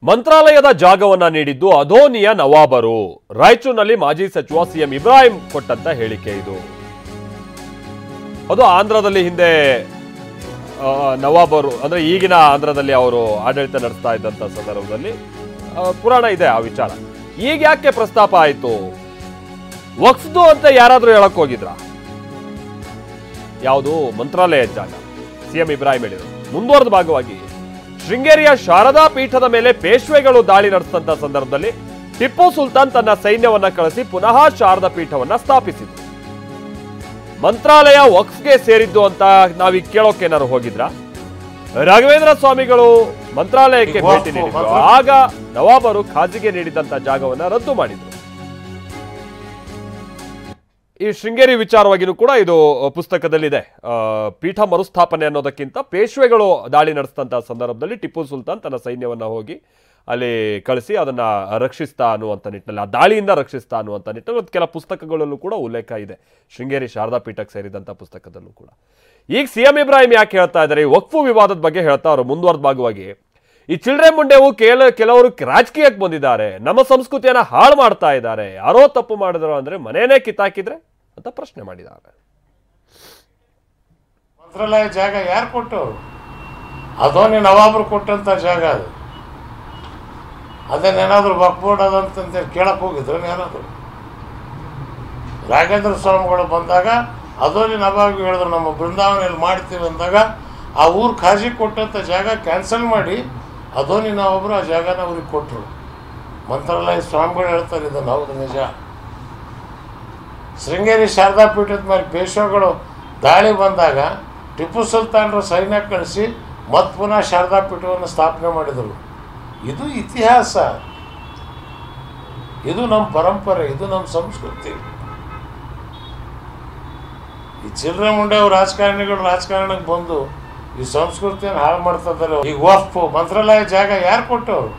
ಮಂತ್ರಾಲಯದ ಜಾಗವನ್ನ ನೀಡಿದ್ದು ಅಧೋನಿಯ ನವಾಬರು. ರಾಯಚೂರಿನಲ್ಲಿ ಮಾಜಿ ಸಚಿವ ಸಿಎಂ ಇಬ್ರಾಹಿಂ ಕೊಟ್ಟಂತ ಹೇಳಿಕೆ ಇದು. ಅದು ಆಂಧ್ರದಲ್ಲಿ ಹಿಂದೆ ನವಾಬರು ಅಂದ್ರೆ ಈಗಿನ ಆಂಧ್ರದಲ್ಲಿ ಅವರು ಆಡಳಿತ ನಡೆಸ್ತಾ ಇದ್ದಂತ ಸಂದರ್ಭದಲ್ಲಿ ಪುರಾಣ ಇದೆ ಆ ವಿಚಾರ. ಈಗ ಯಾಕೆ ಪ್ರಸ್ತಾಪ ಆಯಿತು? ವಕ್ಫ್ದು ಅಂತ ಯಾರಾದ್ರೂ ಹೇಳಕ್ ಹೋಗಿದ್ರ? ಯಾವುದು ಮಂತ್ರಾಲಯ ಜಾಗ ಸಿಎಂ ಇಬ್ರಾಹಿಂ ಹೇಳಿದರು. ಮುಂದುವರೆದ ಭಾಗವಾಗಿ ಶೃಂಗೇರಿಯ ಶಾರದಾ ಪೀಠದ ಮೇಲೆ ಪೇಶ್ವೆಗಳು ದಾಳಿ ನಡೆಸಿದಂತ ಸಂದರ್ಭದಲ್ಲಿ ಟಿಪ್ಪು ಸುಲ್ತಾನ್ ತನ್ನ ಸೈನ್ಯವನ್ನ ಕಳಿಸಿ ಪುನಃ ಶಾರದಾ ಪೀಠವನ್ನ ಸ್ಥಾಪಿಸಿದ್ರು. ಮಂತ್ರಾಲಯ ವಕ್ಫ್ಗೆ ಸೇರಿದ್ದು ಅಂತ ನಾವೀಗ ಕೇಳೋಕೆ ಏನಾದ್ರು ಹೋಗಿದ್ರ? ರಾಘವೇಂದ್ರ ಸ್ವಾಮಿಗಳು ಮಂತ್ರಾಲಯಕ್ಕೆ ಭೇಟಿ ನೀಡಿದ್ರು. ಆಗ ನವಾಬರು ಖಾಜಿಗೆ ನೀಡಿದಂತ ಜಾಗವನ್ನ ರದ್ದು ಮಾಡಿದ್ರು. ಈ ಶೃಂಗೇರಿ ವಿಚಾರವಾಗಿಯೂ ಕೂಡ ಇದು ಪುಸ್ತಕದಲ್ಲಿದೆ. ಪೀಠ ಮರುಸ್ಥಾಪನೆ ಅನ್ನೋದಕ್ಕಿಂತ ಪೇಶ್ವೆಗಳು ದಾಳಿ ನಡೆಸಿದಂತಹ ಸಂದರ್ಭದಲ್ಲಿ ಟಿಪ್ಪು ಸುಲ್ತಾನ್ ತನ್ನ ಸೈನ್ಯವನ್ನ ಹೋಗಿ ಅಲ್ಲಿ ಕಳಿಸಿ ಅದನ್ನ ರಕ್ಷಿಸ್ತಾ ಅನ್ನುವಂಥ ನಿಟ್ಟಿನಲ್ಲಿ, ಆ ದಾಳಿಯಿಂದ ರಕ್ಷಿಸ್ತಾ ಅನ್ನುವಂಥ ನಿಟ್ಟಿನಲ್ಲಿ ಕೆಲ ಪುಸ್ತಕಗಳಲ್ಲೂ ಕೂಡ ಉಲ್ಲೇಖ ಇದೆ. ಶೃಂಗೇರಿ ಶಾರದಾ ಪೀಠಕ್ಕೆ ಸೇರಿದಂಥ ಪುಸ್ತಕದಲ್ಲೂ ಕೂಡ. ಈಗ ಸಿಎಂ ಇಬ್ರಾಹಿಂ ಯಾಕೆ ಹೇಳ್ತಾ ಇದ್ದಾರೆ? ಈ ವಕ್ಫು ವಿವಾದದ ಬಗ್ಗೆ ಹೇಳ್ತಾ ಅವರು ಮುಂದುವರೆದ ಭಾಗವಾಗಿ ಈ ಚಿಲ್ಡ್ರೆ ಮುಂಡೆವು ಕೆಲವರು ರಾಜಕೀಯಕ್ಕೆ ಬಂದಿದ್ದಾರೆ, ನಮ್ಮ ಸಂಸ್ಕೃತಿಯನ್ನ ಹಾಳು ಮಾಡ್ತಾ ಇದ್ದಾರೆ, ಯಾರೋ ತಪ್ಪು ಮಾಡಿದ್ರು ಅಂದ್ರೆ ಮನೇನೆ ಕಿತ್ತಾಕಿದ್ರೆ ಅಂತ ಪ್ರಶ್ನೆ ಮಾಡಿದ್ದಾರೆ. ಮಂತ್ರಾಲಯ ಜಾಗ ಯಾರು ಕೊಟ್ಟವರು? ಅಧೋನಿ ನವಾಬರು ಕೊಟ್ಟಂತ ಜಾಗ ಅದು. ಅದನ್ನೇನಾದ್ರು ವಕ್ಫ್ ಬೋರ್ಡ್ ಅದಂತ ಕೇಳಕ್ ಹೋಗಿದ್ರು ಏನಾದ್ರು? ರಾಘವೇಂದ್ರ ಸ್ವಾಮಿಗಳು ಬಂದಾಗ ಅಧೋನಿ ನವಾಬ್ ಹೇಳಿದ್ರು ನಮ್ಮ ಬೃಂದಾವನೆಯಲ್ಲಿ ಮಾಡ್ತೀವಿ ಅಂದಾಗ ಆ ಊರು ಖಾಜಿ ಕೊಟ್ಟಂತ ಜಾಗ ಕ್ಯಾನ್ಸಲ್ ಮಾಡಿ ಅಧೋನಿ ನವಾಬರು ಆ ಜಾಗನ ಅವ್ರಿಗೆ ಕೊಟ್ಟರು. ಮಂತ್ರಾಲಯ ಸ್ವಾಮಿಗಳು ಹೇಳ್ತಾರೆ ಇದನ್ನು, ಹೌದು ನಿಜ. ಶೃಂಗೇರಿ ಶಾರದಾ ಪೀಠದ ಮೇಲೆ ಪೇಶ್ವೆಗಳು ದಾಳಿ ಬಂದಾಗ ಟಿಪ್ಪು ಸುಲ್ತಾನರು ಸೈನ್ಯ ಕಳಿಸಿ ಮತ್ತೆ ಪುನಃ ಶಾರದಾ ಪೀಠವನ್ನು ಸ್ಥಾಪನೆ ಮಾಡಿದರು. ಇದು ಇತಿಹಾಸ, ಇದು ನಮ್ಮ ಪರಂಪರೆ, ಇದು ನಮ್ಮ ಸಂಸ್ಕೃತಿ. ಈ ಚಿಲ್ಡ್ರೆ ಮುಂಡೆ ರಾಜಕಾರಣಿಗಳು ರಾಜಕಾರಣಕ್ಕೆ ಬಂದು ಈ ಸಂಸ್ಕೃತಿಯನ್ನು ಹಾಳು ಮಾಡ್ತಾ ಇದ್ದಾರೆ. ಈಗ ವಕ್ಫ್ ಮಂತ್ರಾಲಯ ಜಾಗ ಯಾರು ಕೊಟ್ಟವರು?